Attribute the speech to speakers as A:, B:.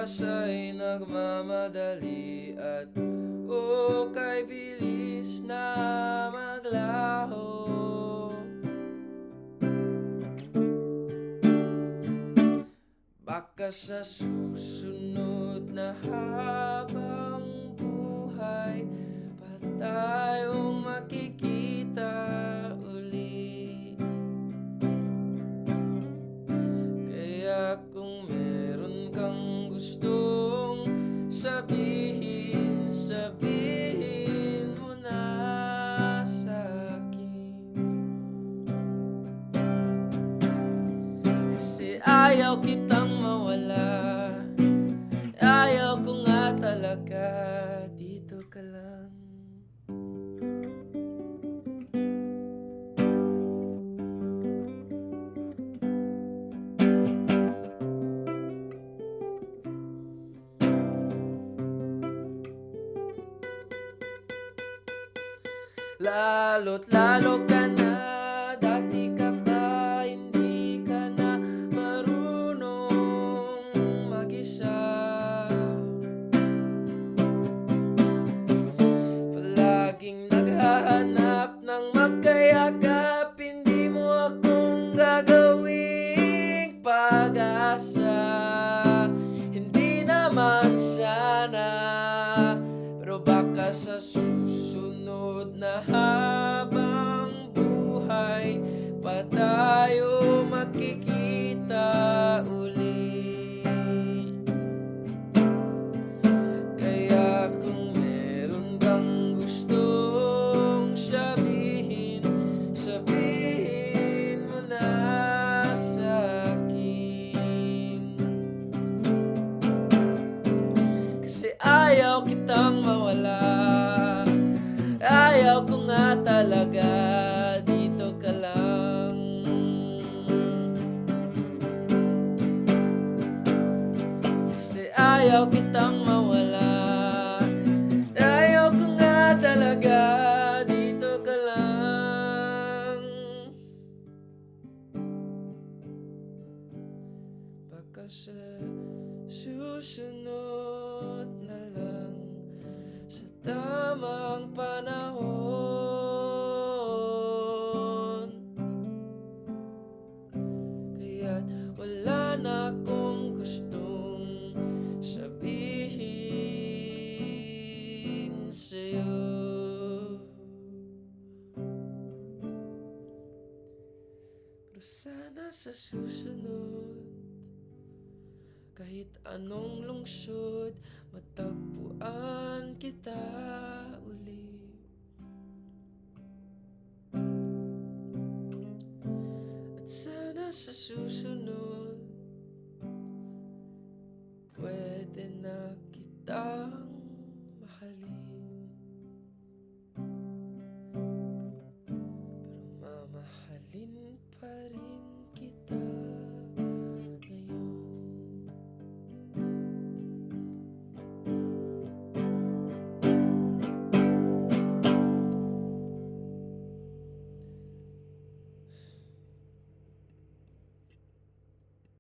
A: oras ay nagmamadali at kay bilis na maglaho. Baka sa susunod na habang buhay pa tayong makikita uli. Kaya kung meron kang gustong sabihin, sabihin mo na sa akin. Kasi ayaw kitang mawala, ayaw ko nga talaga, dito ka lang. Lalo't lalo ka na, dati ka pa hindi ka na marunong mag-isa. Palaging naghahanap ng magkayakap, hindi mo akong gagawing pag-asa. Hindi naman sana, pero baka sa susunod na habang buhay pa tayo makikita uli. Kaya kung meron kang gustong sabihin, sabihin mo na sa akin. Kasi ayaw kitang mawala, ayaw ko nga talaga, dito ka lang. Kasi ayaw kitang mawala, ayaw ko nga talaga, dito ka lang. Baka sa susunod na lang, sa tamang panahon, kaya't wala na akong gustong sabihin sa'yo. Pero sana sa susunod, kahit anong lungsod, matagpuan kita uli. At sana sa susunod,